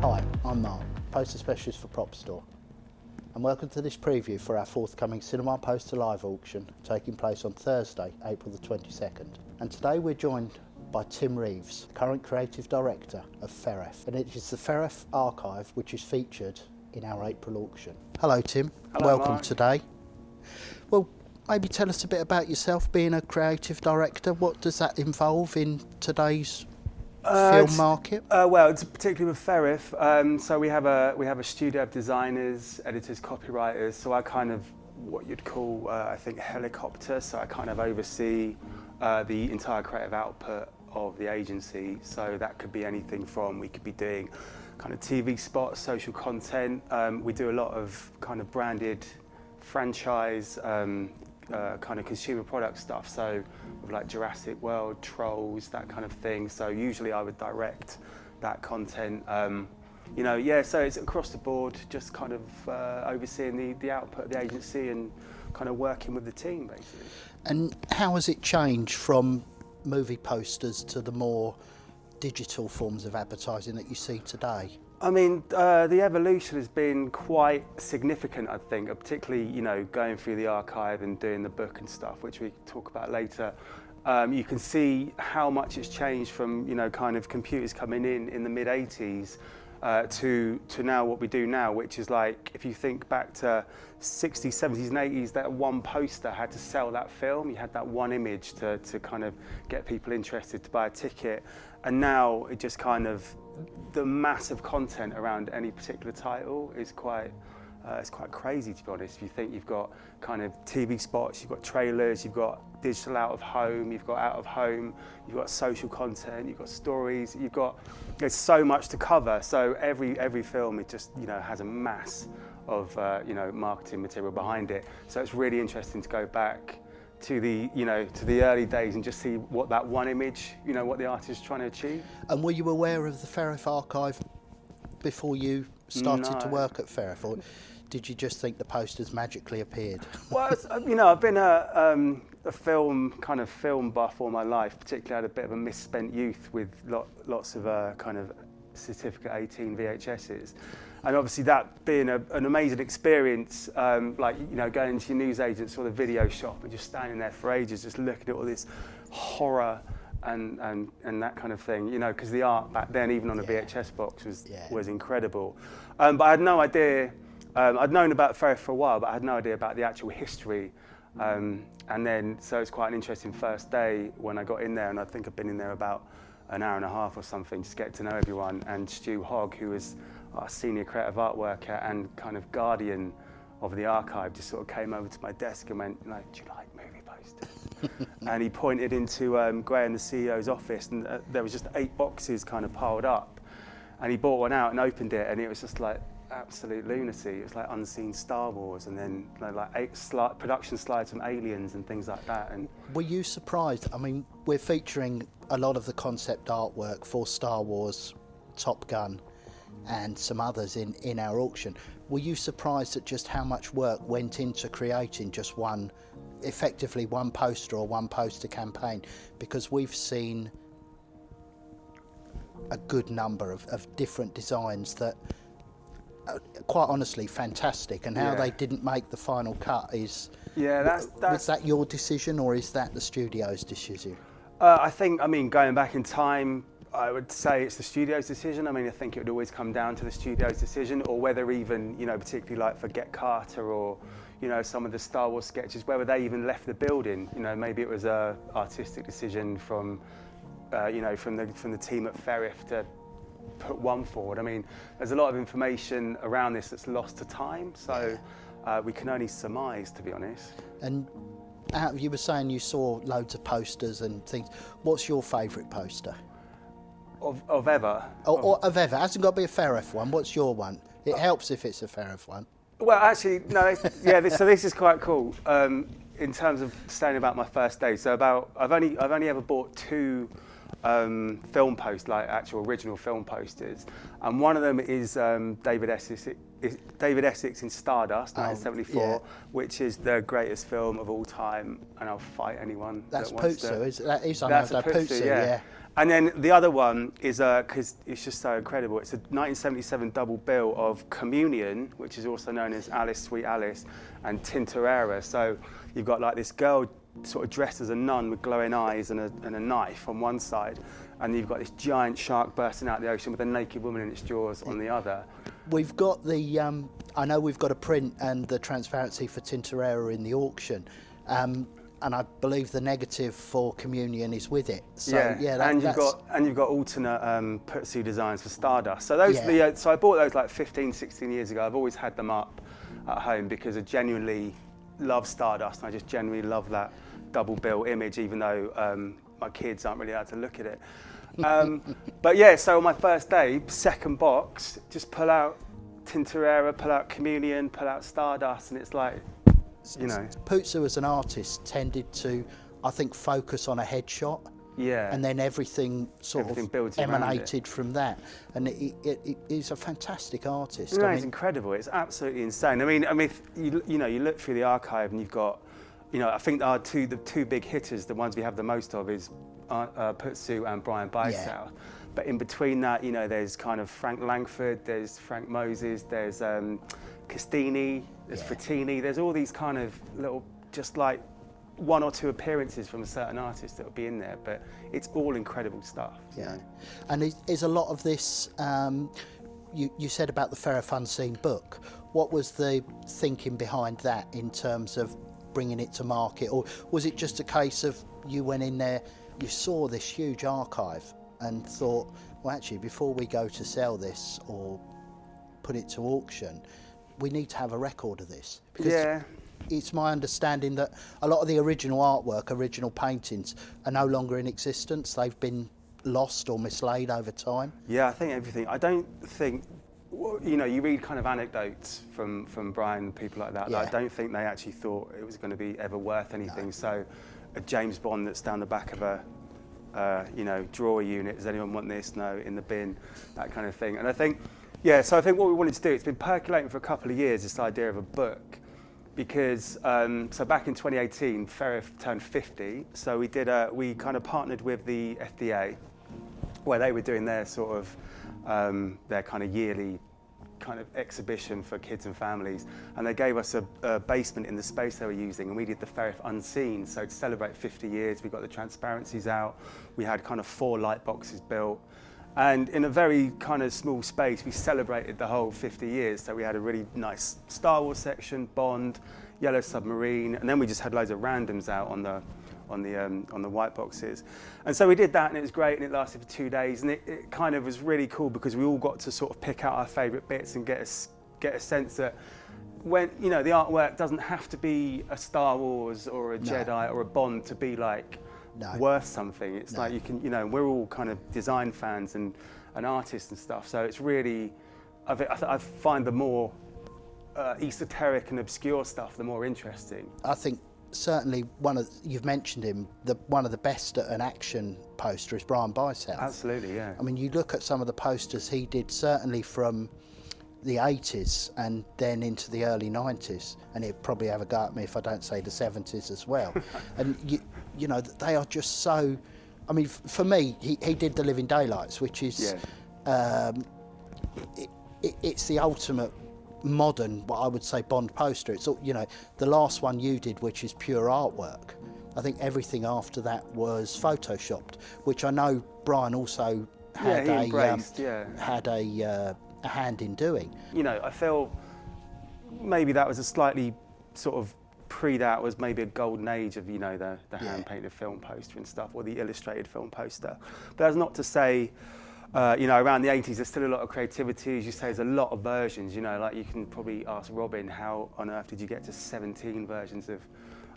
Hi, I'm Mark, poster specialist for Prop Store, and welcome to this preview for our forthcoming Cinema Poster Live auction taking place on Thursday, April the 22nd. And today we're joined by Tim Reeves, current creative director of Feref, and it is the Feref Archive which is featured in our April auction. Hello Tim, Hello, welcome Mark. today. Well, maybe tell us a bit about yourself, being a creative director. What does that involve in today's film market? Well, it's particularly with Feref. So we have a studio of designers, editors, copywriters. So I kind of what you'd call, I think, helicopter. So I kind of oversee the entire creative output of the agency. So that could be anything from, we could be doing kind of TV spots, social content. We do a lot of kind of branded franchise, kind of consumer product stuff. So with like Jurassic World, Trolls, that kind of thing. So usually I would direct that content. You know, yeah, so it's across the board, just kind of overseeing the output of the agency and kind of working with the team, basically. And how has it changed from movie posters to the more digital forms of advertising that you see today? I mean, the evolution has been quite significant, I think, particularly, you know, going through the archive and doing the book and stuff, which we can talk about later. You can see how much it's changed from, you know, kind of computers coming in the mid-80s to now what we do now, which is like, if you think back to 60s, 70s and 80s, that one poster had to sell that film. You had that one image to kind of get people interested to buy a ticket. And now it just kind of, the massive content around any particular title is quite, it's quite crazy, to be honest. If you think you've got kind of TV spots, you've got trailers, you've got digital out of home, you've got out of home, you've got social content, you've got stories, there's so much to cover. So every film, it just, you know, has a mass of, you know, marketing material behind it. So it's really interesting to go back to the, you know, to the early days and just see what that one image, you know, what the artist is trying to achieve. And were you aware of the Feref Archive before you started to work at Feref, or did you just think the posters magically appeared? Well, you know, I've been a film buff all my life. Particularly, I had a bit of a misspent youth with lots of kind of certificate 18 VHSs. And obviously that being an amazing experience, like, you know, going to your newsagents or the video shop and just standing there for ages, just looking at all this horror and that kind of thing, you know, because the art back then, even on a VHS box, was incredible. But I had no idea, I'd known about Feref for a while, but I had no idea about the actual history. And then, so it's quite an interesting first day when I got in there, and I think I've been in there about an hour and a half or something, just get to know everyone. And Stu Hogg, who was our senior creative art worker and kind of guardian of the archive, just sort of came over to my desk and went, like, do you like movie posters? And he pointed into Graham, the CEO's office, and there was just 8 boxes kind of piled up. And he bought one out and opened it, and it was just like absolute lunacy. It was like Unseen Star Wars, and then like 8 production slides from Aliens and things like that. And were you surprised? I mean, we're featuring a lot of the concept artwork for Star Wars, Top Gun, and some others in our auction. Were you surprised at just how much work went into creating just effectively one poster or one poster campaign? Because we've seen a good number of different designs that are, quite honestly, fantastic, and how they didn't make the final cut is... Yeah, was that your decision, or is that the studio's decision? I think, I mean, going back in time, I would say it's the studio's decision. I mean, I think it would always come down to the studio's decision, or whether even, you know, particularly like for Get Carter or, you know, some of the Star Wars sketches, whether they even left the building. You know, maybe it was a artistic decision from, you know, from the team at Feref to put one forward. I mean, there's a lot of information around this that's lost to time, so we can only surmise, to be honest. And you were saying you saw loads of posters and things. What's your favourite poster? Of ever? Of ever. It hasn't got to be a Feref one. What's your one? It helps if it's a Feref one. Well, actually, no. So this is quite cool. In terms of saying about my first day, so I've only ever bought 2 film posters, like actual original film posters, and one of them is David Essex in Stardust, 1974, which is the greatest film of all time, and I'll fight anyone. That's that wants Putsu, to. is that? Is That's a Putsu, yeah. And then the other one is, because it's just so incredible, it's a 1977 double bill of Communion, which is also known as Alice, Sweet Alice, and Tinterra. So you've got like this girl sort of dressed as a nun with glowing eyes and a knife on one side, and you've got this giant shark bursting out of the ocean with a naked woman in its jaws on the other. We've got the, I know we've got a print and the transparency for Tinterra in the auction. And I believe the negative for Communion is with it. So, and you've got alternate putsu designs for Stardust. So those so I bought those like 15, 16 years ago. I've always had them up at home because I genuinely love Stardust, and I just genuinely love that double bill image, even though my kids aren't really allowed to look at it. But yeah, so on my first day, second box, just pull out Tinterra, pull out Communion, pull out Stardust, and it's like, you know. Putsu as an artist tended to, I think, focus on a headshot. Yeah. And then everything sort of emanated from that. And it is a fantastic artist. No, it's incredible. It's absolutely insane. I mean, if you look through the archive and you've got, I think the two big hitters, the ones we have the most of, is Putsu and Brian Bysouth. Yeah. But in between that, there's kind of Frank Langford, there's Frank Moses, there's Castini, there's Frattini, there's all these kind of little, just like one or two appearances from a certain artist that will be in there, but it's all incredible stuff. Yeah, and is a lot of this, you said about the Feref Unseen book, what was the thinking behind that in terms of bringing it to market, or was it just a case of you went in there, you saw this huge archive and thought, well actually before we go to sell this or put it to auction, we need to have a record of this? Because it's my understanding that a lot of the original artwork, original paintings, are no longer in existence. They've been lost or mislaid over time. Yeah, I think everything. I don't think, you read kind of anecdotes from Brian and people like that. Yeah. I don't think they actually thought it was going to be ever worth anything. No. So a James Bond that's down the back of a, drawer unit, does anyone want this? No, in the bin, that kind of thing. And I think, so I think what we wanted to do, it's been percolating for a couple of years, this idea of a book. Because, so back in 2018, Feref turned 50, so we kind of partnered with the FDA, where they were doing their sort of, their kind of yearly kind of exhibition for kids and families, and they gave us a basement in the space they were using, and we did the Feref Unseen. So to celebrate 50 years, we got the transparencies out, we had kind of 4 light boxes built, and in a very kind of small space, we celebrated the whole 50 years. So we had a really nice Star Wars section, Bond, Yellow Submarine, and then we just had loads of randoms out on the white boxes. And so we did that, and it was great, and it lasted for 2 days, and it kind of was really cool because we all got to sort of pick out our favourite bits and get a sense that when the artwork doesn't have to be a Star Wars or a Jedi or a Bond to be like worth something. It's like you can, we're all kind of design fans and artists and stuff. So it's really, I find the more esoteric and obscure stuff, the more interesting. I think certainly you've mentioned him, one of the best at an action poster is Brian Bysouth. Absolutely, yeah. I mean, you look at some of the posters he did, certainly from the 80s and then into the early 90s, and he'd probably have a go at me if I don't say the 70s as well. And they are just so, I mean, for me, he did the Living Daylights, which is, it's the ultimate modern, what I would say, Bond poster. It's all, the last one you did, which is pure artwork. I think everything after that was photoshopped, which I know Brian also had a hand in doing. I feel maybe that was a slightly sort of that was maybe a golden age of the hand-painted film poster and stuff, or the illustrated film poster. But that's not to say, around the 80s there's still a lot of creativity. As you say, there's a lot of versions. Like you can probably ask Robin, how on earth did you get to 17 versions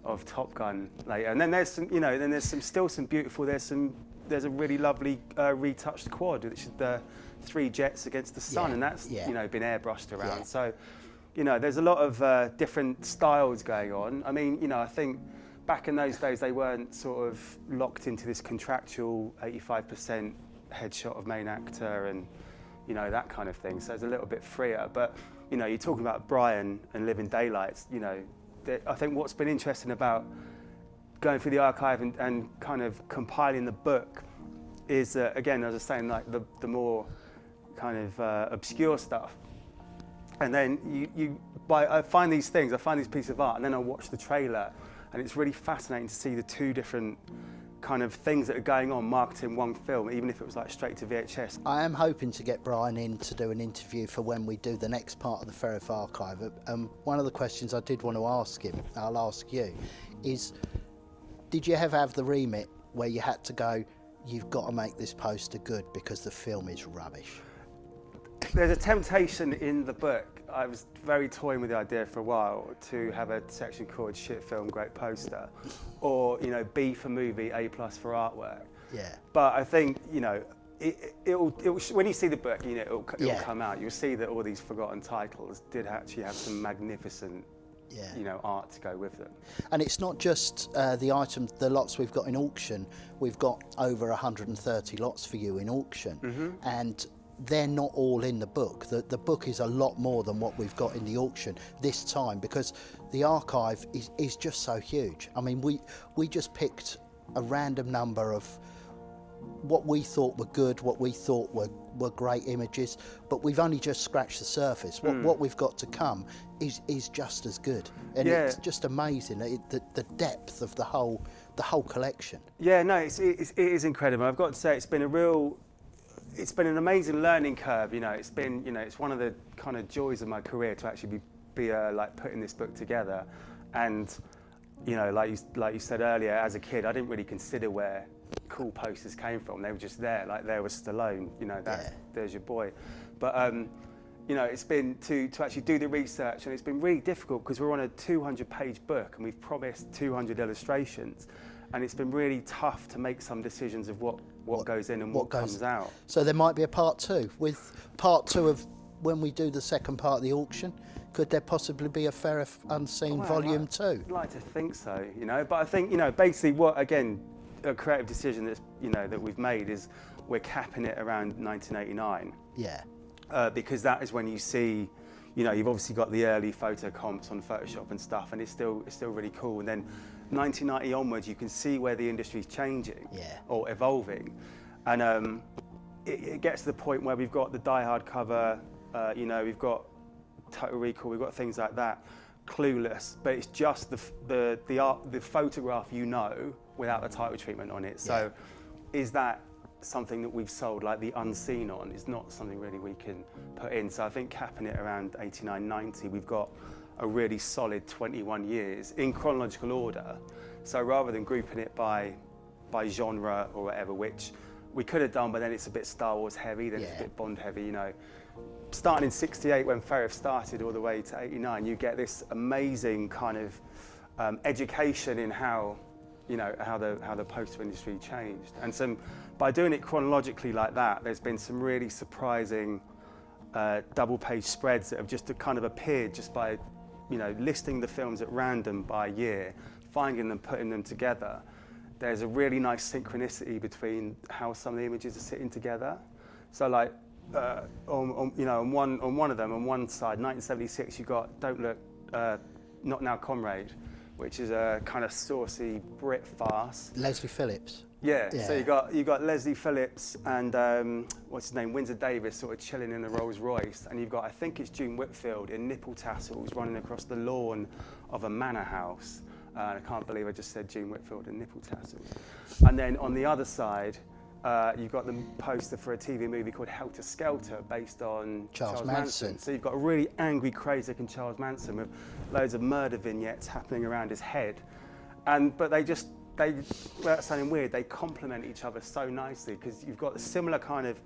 of Top Gun later? And then there's some, still some beautiful. There's a really lovely retouched quad, which is the 3 jets against the sun, and that's been airbrushed around. Yeah. So. There's a lot of different styles going on. I mean, I think back in those days they weren't sort of locked into this contractual 85% headshot of main actor and, that kind of thing. So it's a little bit freer. But, you're talking about Brian and Living Daylights, I think what's been interesting about going through the archive and kind of compiling the book is again, as I was saying, like the more kind of obscure stuff. And then I find these things, I find these pieces of art, and then I watch the trailer, and it's really fascinating to see the two different kind of things that are going on marketing one film, even if it was like straight to VHS. I am hoping to get Brian in to do an interview for when we do the next part of the Feref Archive. One of the questions I did want to ask him, I'll ask you, is did you ever have the remit where you had to go, you've got to make this poster good because the film is rubbish? There's a temptation in the book. I was very toying with the idea for a while to have a section called Shit Film, Great Poster, or, you know, B for movie, A+ for artwork. Yeah. But I think, you know, it'll when you see the book, you know, it'll come out. You'll see that all these forgotten titles did actually have some magnificent, you know, art to go with them. And it's not just the lots we've got in auction. We've got over 130 lots for you in auction, and they're not all in the book. The book is a lot more than what we've got in the auction this time, because the archive is just so huge. I mean, we just picked a random number of what we thought were good, what we thought were great images, but we've only just scratched the surface. What we've got to come is just as good, and it's just amazing the depth of the whole collection. Yeah, no, it is incredible. I've got to say, it's been an amazing learning curve. You know, it's one of the kind of joys of my career to actually be like putting this book together. And, you know, like you said earlier, as a kid, I didn't really consider where cool posters came from. They were just there, like there was Stallone, you know, there's your boy. But, you know, it's been to actually do the research, and it's been really difficult because we're on a 200-page book and we've promised 200 illustrations. And it's been really tough to make some decisions of what goes in and what comes out. So there might be a part two. With part two of when we do the second part of the auction, could there possibly be a Feref Unseen Volume 2? I'd like to think so, you know. But I think, you know, basically what, again, a creative decision that's, you know, that we've made is we're capping it around 1989. Yeah. Because that is when you see, you know, you've obviously got the early photo comps on Photoshop and stuff, and it's still really cool. And then 1990 onwards, you can see where the industry's changing or evolving, and it gets to the point where we've got the Die Hard cover, you know, we've got Total Recall, we've got things like that, Clueless, but it's just the photograph, you know, without the title treatment on it. So, is that something that we've sold like the unseen on? Is not something really we can put in. So I think capping it around 89, 90, we've got a really solid 21 years in chronological order. So rather than grouping it by genre or whatever, which we could have done, but then it's a bit Star Wars heavy, then it's a bit Bond heavy, you know. Starting in 68 when Feref started all the way to 89, you get this amazing kind of education in how, you know, how the poster industry changed. And by doing it chronologically like that, there's been some really surprising double page spreads that have just kind of appeared just by, you know, listing the films at random by year, finding them, putting them together. There's a really nice synchronicity between how some of the images are sitting together. So like, on one of them, on one side, 1976, you got Don't Look, Not Now Comrade, which is a kind of saucy Brit farce. Leslie Phillips. Yeah. So you got Leslie Phillips and what's his name, Windsor Davis, sort of chilling in a Rolls Royce, and you've got, I think it's June Whitfield in nipple tassels running across the lawn of a manor house. I can't believe I just said June Whitfield in nipple tassels. And then on the other side, you've got the poster for a TV movie called Helter Skelter, based on Charles Manson. So you've got a really angry, crazy-looking Charles Manson with loads of murder vignettes happening around his head. But without sounding weird, they complement each other so nicely, because you've got a similar kind of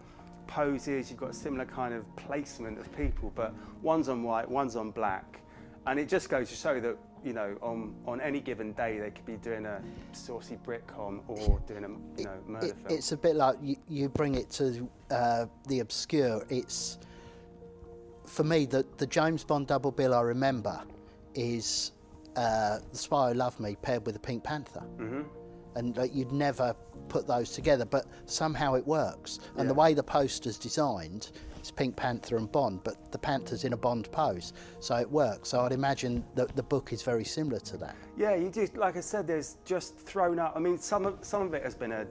poses, you've got a similar kind of placement of people, but one's on white, one's on black. And it just goes to show that, you know, on any given day, they could be doing a saucy Britcom or doing a, you know, murder film. It's a bit like you bring it to the obscure. It's, for me, the James Bond double bill I remember is The Spy Who Loved Me paired with the Pink Panther. Mm-hmm. And you'd never put those together, but somehow it works. And the way the poster's designed, it's Pink Panther and Bond, but the Panther's in a Bond pose, so it works. So I'd imagine that the book is very similar to that. Yeah, you do. Like I said, there's just thrown up. I mean, some of it has been a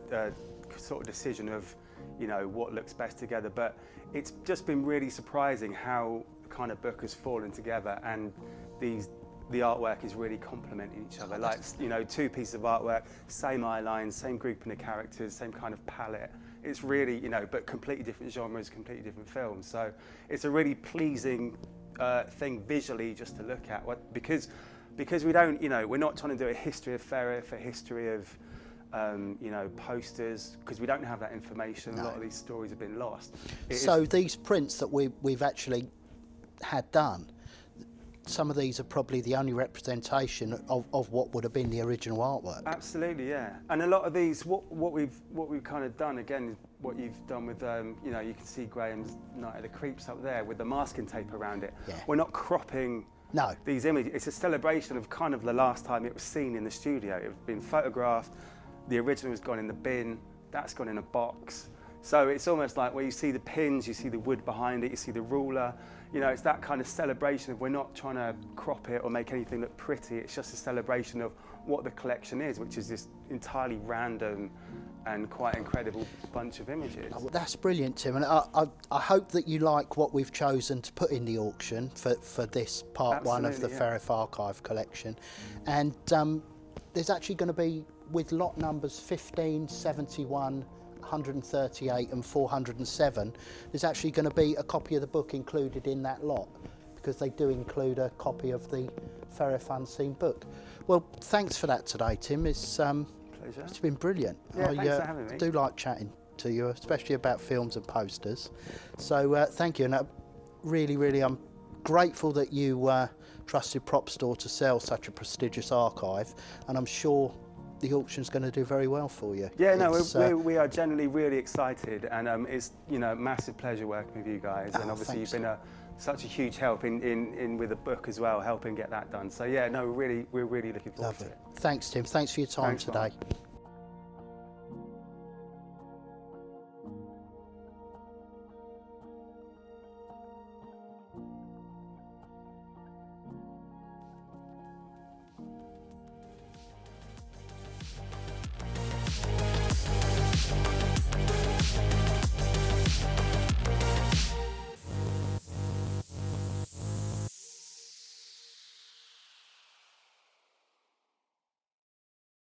sort of decision of, you know, what looks best together. But it's just been really surprising how the kind of book has fallen together, and the artwork is really complementing each other. Like, you know, two pieces of artwork, same eye lines, same grouping of characters, same kind of palette. It's really, you know, but completely different genres, completely different films. So it's a really pleasing thing visually just to look at. Because we don't, you know, we're not trying to do a history of Feref, a history of, you know, posters, because we don't have that information. A lot of these stories have been lost. So these prints that we've actually had done, some of these are probably the only representation of what would have been the original artwork. Absolutely, yeah. And a lot of these, what we've kind of done, again, is what you've done with, you know, you can see Graham's Night of the Creeps up there with the masking tape around it. Yeah. We're not cropping these images. It's a celebration of kind of the last time it was seen in the studio. It had been photographed, the original has gone in the bin, that's gone in a box. So it's almost like where you see the pins, you see the wood behind it, you see the ruler. You know, it's that kind of celebration of, we're not trying to crop it or make anything look pretty. It's just a celebration of what the collection is, which is this entirely random and quite incredible bunch of images. Oh, well, that's brilliant, Tim, and I hope that you like what we've chosen to put in the auction for this part one of the Feref Archive Collection. And there's actually going to be, with lot numbers 15, 71, 138 and 407, there's actually going to be a copy of the book included in that lot, because they do include a copy of the Feref Unseen book. Well, thanks for that today, Tim. It's been brilliant. Yeah, thanks for having me. I do like chatting to you, especially about films and posters. So thank you, and really I'm grateful that you trusted Prop Store to sell such a prestigious archive, and I'm sure the auction's going to do very well for you. Yeah, no, we are generally really excited, and it's, you know, a massive pleasure working with you guys, and obviously you've been such a huge help in with the book as well, helping get that done. So yeah, no, we're really looking forward to it. Thanks, Tim. Thanks for your time today. Mark.